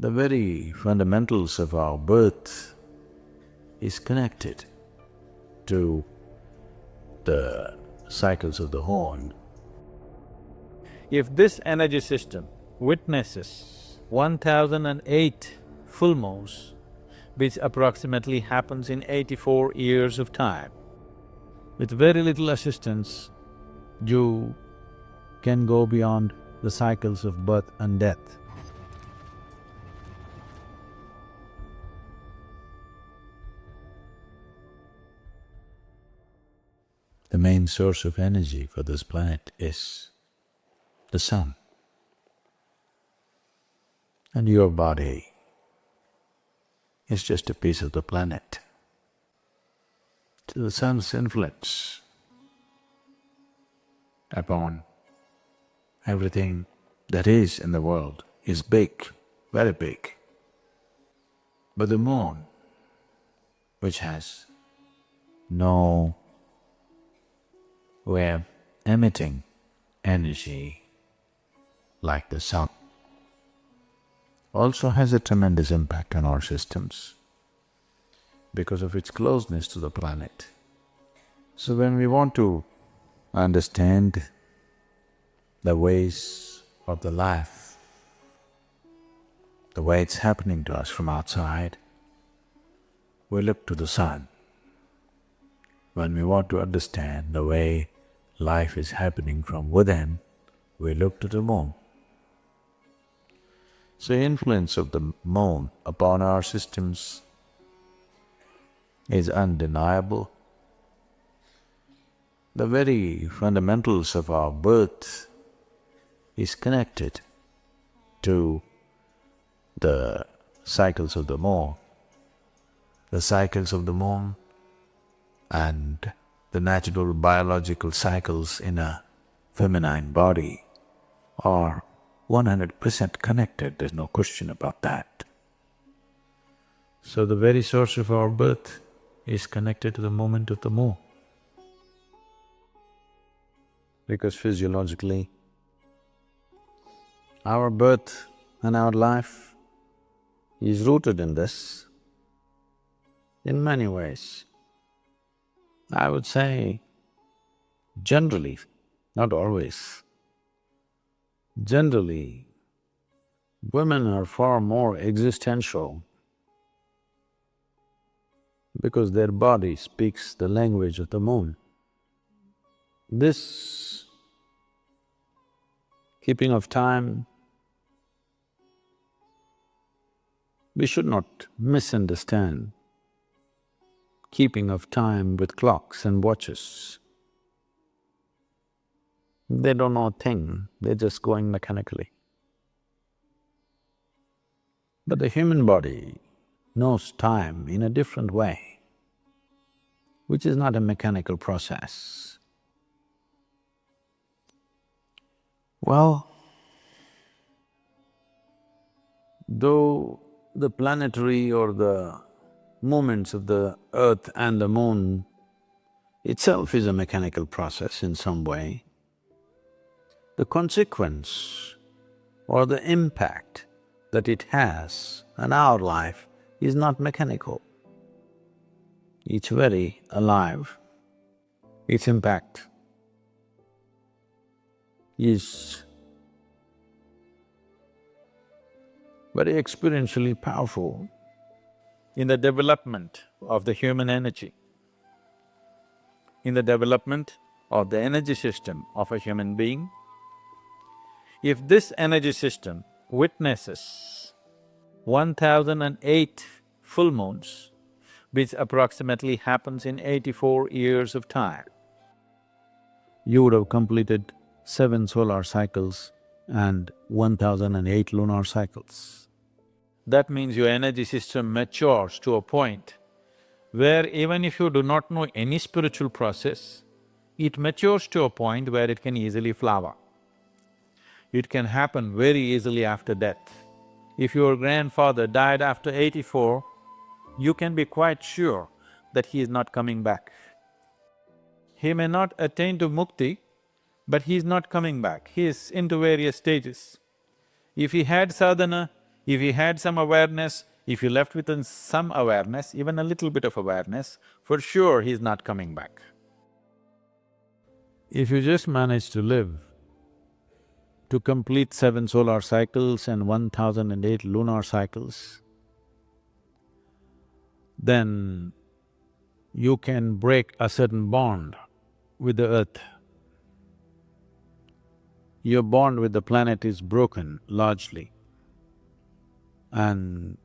The very fundamentals of our birth is connected to the cycles of the horn. If this energy system witnesses 1008 full moons, which approximately happens in 84 years of time, with very little assistance, you can go beyond the cycles of birth and death. The main source of energy for this planet is the sun. And your body is just a piece of the planet. So the sun's influence upon everything that is in the world is big, very big. But the moon, which has no way of emitting energy like the sun, also has a tremendous impact on our systems because of its closeness to the planet. So when we want to understand the ways of the life, the way it's happening to us from outside, we look to the sun. When we want to understand the way life is happening from within, we look to the moon. So influence of the moon upon our systems is undeniable. The very fundamentals of our birth is connected to the cycles of the moon. The cycles of the moon and the natural biological cycles in a feminine body are 100% connected, there's no question about that. So the very source of our birth is connected to the movement of the moon. Because physiologically, our birth and our life is rooted in this in many ways. I would say generally, not always, generally, women are far more existential because their body speaks the language of the moon. This keeping of time, we should not misunderstand keeping of time with clocks and watches. They don't know a thing, they're just going mechanically. But the human body knows time in a different way, which is not a mechanical process. Well, though the planetary or the movements of the earth and the moon itself is a mechanical process in some way, the consequence or the impact that it has on our life is not mechanical. It's very alive. Its impact is very experientially powerful in the development of the human energy, in the development of the energy system of a human being. If this energy system witnesses 1008 full moons, which approximately happens in 84 years of time, you would have completed 7 solar cycles and 1008 lunar cycles. That means your energy system matures to a point where even if you do not know any spiritual process, it matures to a point where it can easily flower. It can happen very easily after death. If your grandfather died after 84, you can be quite sure that he is not coming back. He may not attain to mukti, but he is not coming back, he is into various stages. If he had sadhana, If he had some awareness, if he left with some awareness, even a little bit of awareness, for sure he's not coming back. If you just manage to live to complete 7 solar cycles and 1008 lunar cycles, then you can break a certain bond with the earth. Your bond with the planet is broken largely, and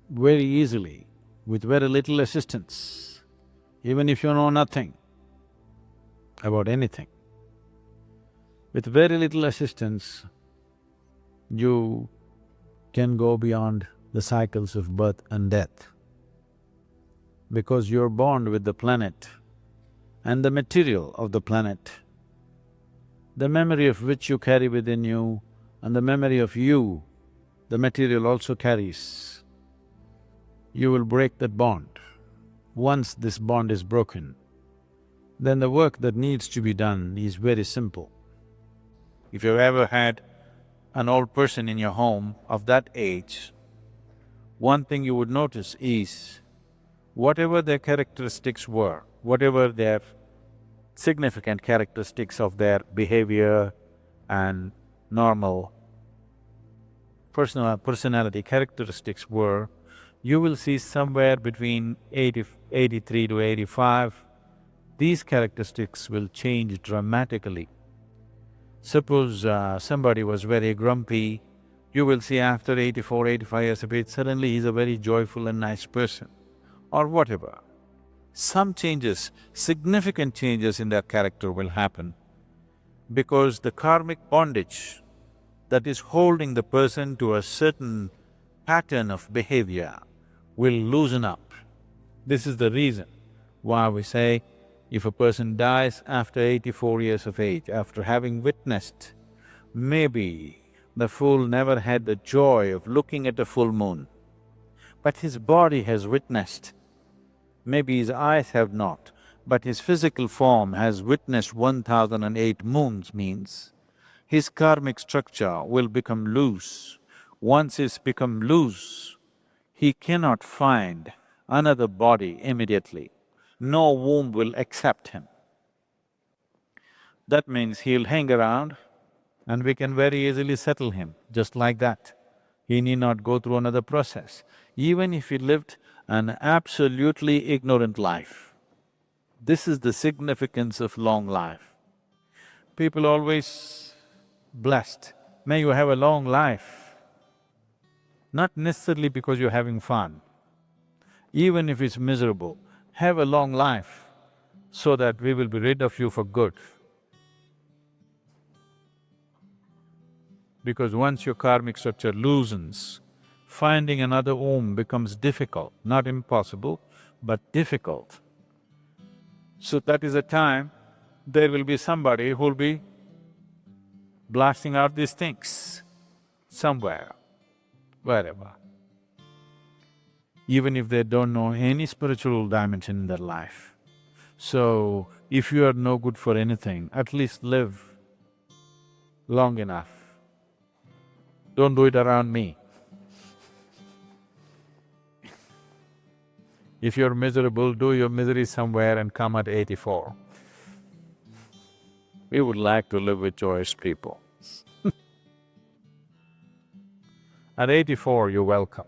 very easily, with very little assistance, even if you know nothing about anything. With very little assistance, you can go beyond the cycles of birth and death. Because your bond with the planet and the material of the planet, the memory of which you carry within you and the memory of you, the material also carries, you will break that bond. Once this bond is broken, then the work that needs to be done is very simple. If you've ever had an old person in your home of that age, one thing you would notice is whatever their characteristics were, whatever their significant characteristics of their behavior and normal personality characteristics were, you will see somewhere between 83 to 85, these characteristics will change dramatically. Suppose somebody was very grumpy, you will see after 84, 85 years of age, suddenly he's a very joyful and nice person, or whatever. Some changes, significant changes in their character will happen because the karmic bondage that is holding the person to a certain pattern of behavior will loosen up. This is the reason why we say if a person dies after 84 years of age, after having witnessed, maybe the fool never had the joy of looking at a full moon, but his body has witnessed. Maybe his eyes have not, but his physical form has witnessed 1008 moons, means his karmic structure will become loose. Once it's become loose, he cannot find another body immediately. No womb will accept him. That means he'll hang around and we can very easily settle him, just like that. He need not go through another process. Even if he lived an absolutely ignorant life, this is the significance of long life. People always blessed, may you have a long life, not necessarily because you're having fun. Even if it's miserable, have a long life so that we will be rid of you for good. Because once your karmic structure loosens, finding another womb becomes difficult, not impossible, but difficult. So that is a time there will be somebody who'll be blasting out these things somewhere, wherever. Even if they don't know any spiritual dimension in their life. So, if you are no good for anything, at least live long enough. Don't do it around me. If you're miserable, do your misery somewhere and come at 84. We would like to live with joyous people. At 84, you're welcome.